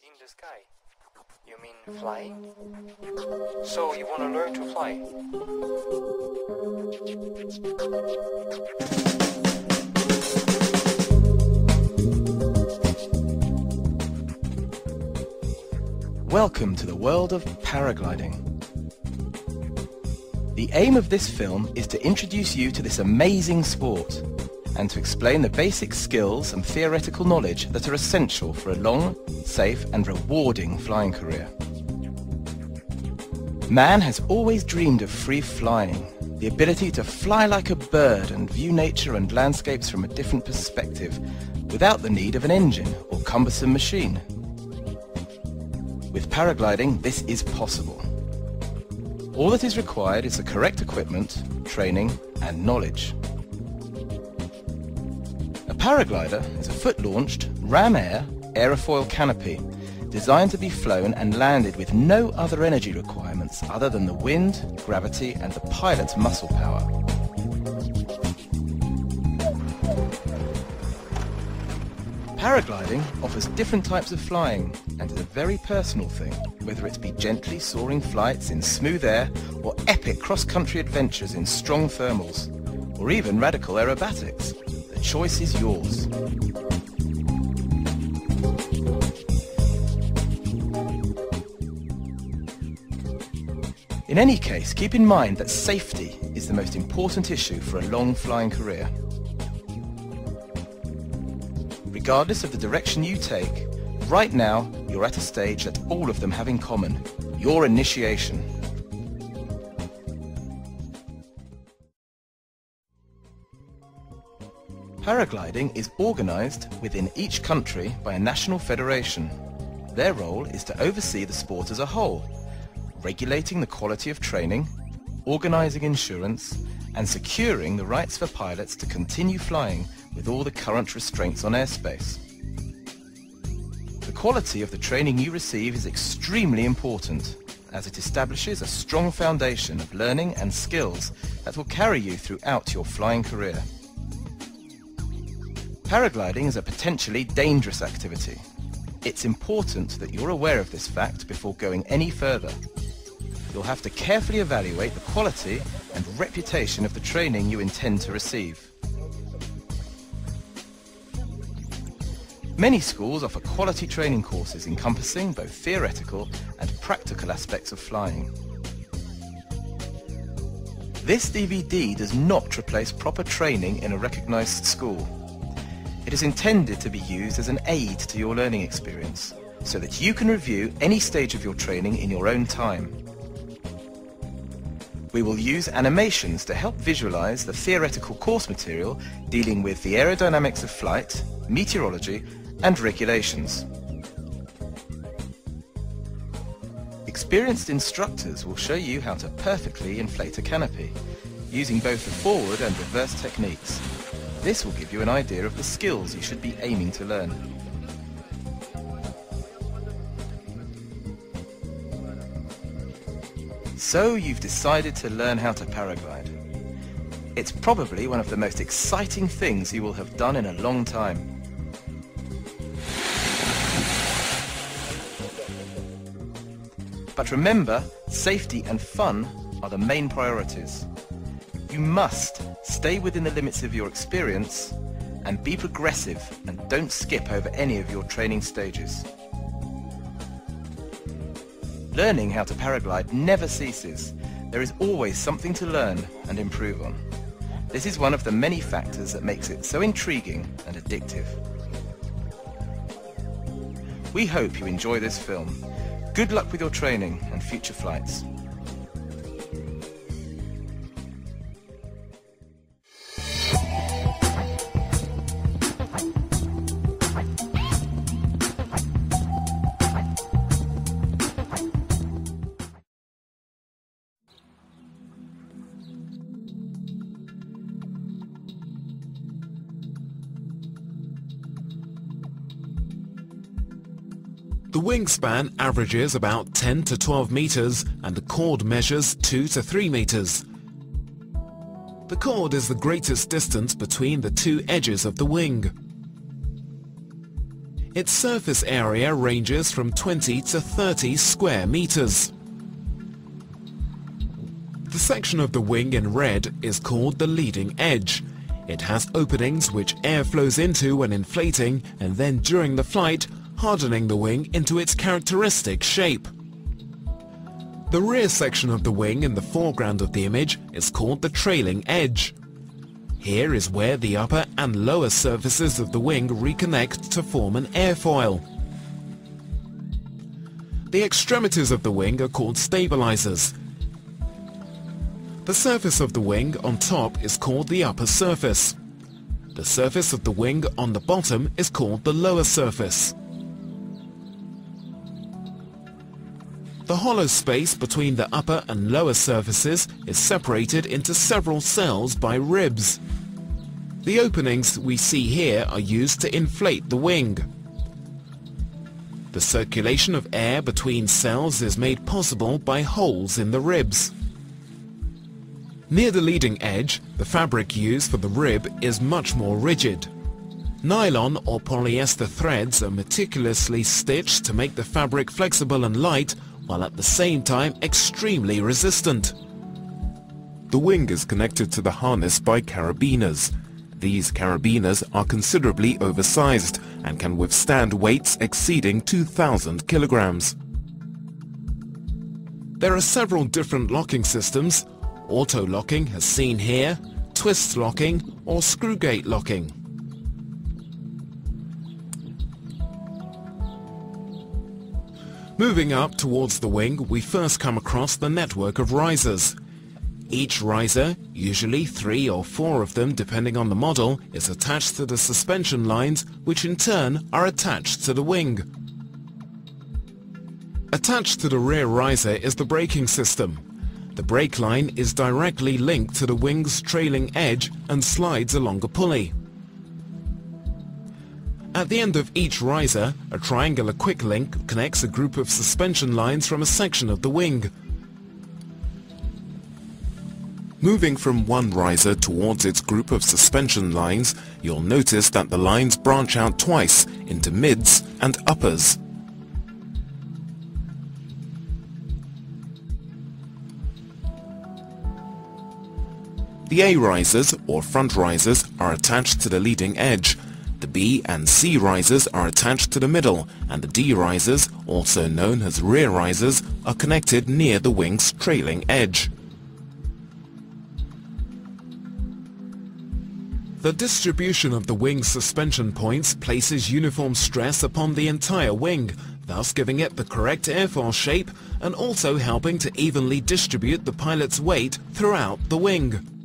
In the sky. You mean flying? So you want to learn to fly? Welcome to the world of paragliding. The aim of this film is to introduce you to this amazing sport and to explain the basic skills and theoretical knowledge that are essential for a long, safe and rewarding flying career. Man has always dreamed of free flying, the ability to fly like a bird and view nature and landscapes from a different perspective without the need of an engine or cumbersome machine. With paragliding, this is possible. All that is required is the correct equipment, training and knowledge. A paraglider is a foot-launched ram air aerofoil canopy designed to be flown and landed with no other energy requirements other than the wind, gravity and the pilot's muscle power. Paragliding offers different types of flying and is a very personal thing, whether it be gently soaring flights in smooth air or epic cross-country adventures in strong thermals, or even radical aerobatics. The choice is yours. In any case, keep in mind that safety is the most important issue for a long flying career. Regardless of the direction you take, right now you're at a stage that all of them have in common: your initiation. Paragliding is organised within each country by a national federation. Their role is to oversee the sport as a whole, regulating the quality of training, organising insurance, and securing the rights for pilots to continue flying with all the current restraints on airspace. The quality of the training you receive is extremely important, as it establishes a strong foundation of learning and skills that will carry you throughout your flying career. Paragliding is a potentially dangerous activity. It's important that you're aware of this fact before going any further. You'll have to carefully evaluate the quality and reputation of the training you intend to receive. Many schools offer quality training courses encompassing both theoretical and practical aspects of flying. This DVD does not replace proper training in a recognized school. It is intended to be used as an aid to your learning experience, so that you can review any stage of your training in your own time. We will use animations to help visualize the theoretical course material dealing with the aerodynamics of flight, meteorology, and regulations. Experienced instructors will show you how to perfectly inflate a canopy, using both the forward and reverse techniques. This will give you an idea of the skills you should be aiming to learn. So you've decided to learn how to paraglide. It's probably one of the most exciting things you will have done in a long time. But remember, safety and fun are the main priorities. You must stay within the limits of your experience and be progressive, and don't skip over any of your training stages. Learning how to paraglide never ceases. There is always something to learn and improve on. This is one of the many factors that makes it so intriguing and addictive. We hope you enjoy this film. Good luck with your training and future flights. The wingspan averages about 10 to 12 meters and the chord measures 2 to 3 meters. The chord is the greatest distance between the two edges of the wing. Its surface area ranges from 20 to 30 square meters. The section of the wing in red is called the leading edge. It has openings which air flows into when inflating and then during the flight, hardening the wing into its characteristic shape. The rear section of the wing in the foreground of the image is called the trailing edge. Here is where the upper and lower surfaces of the wing reconnect to form an airfoil. The extremities of the wing are called stabilizers. The surface of the wing on top is called the upper surface. The surface of the wing on the bottom is called the lower surface. The hollow space between the upper and lower surfaces is separated into several cells by ribs. The openings we see here are used to inflate the wing. The circulation of air between cells is made possible by holes in the ribs. Near the leading edge, the fabric used for the rib is much more rigid. Nylon or polyester threads are meticulously stitched to make the fabric flexible and light, while at the same time extremely resistant. The wing is connected to the harness by carabiners. These carabiners are considerably oversized and can withstand weights exceeding 2,000 kilograms. There are several different locking systems. Auto locking as seen here, twist locking or screw gate locking. Moving up towards the wing, we first come across the network of risers. Each riser, usually 3 or 4 of them depending on the model, is attached to the suspension lines, which in turn are attached to the wing. Attached to the rear riser is the braking system. The brake line is directly linked to the wing's trailing edge and slides along a pulley. At the end of each riser, a triangular quick link connects a group of suspension lines from a section of the wing. Moving from one riser towards its group of suspension lines, you'll notice that the lines branch out twice into mids and uppers. The A risers, or front risers, are attached to the leading edge. The B and C risers are attached to the middle, and the D risers, also known as rear risers, are connected near the wing's trailing edge. The distribution of the wing's suspension points places uniform stress upon the entire wing, thus giving it the correct airfoil shape and also helping to evenly distribute the pilot's weight throughout the wing.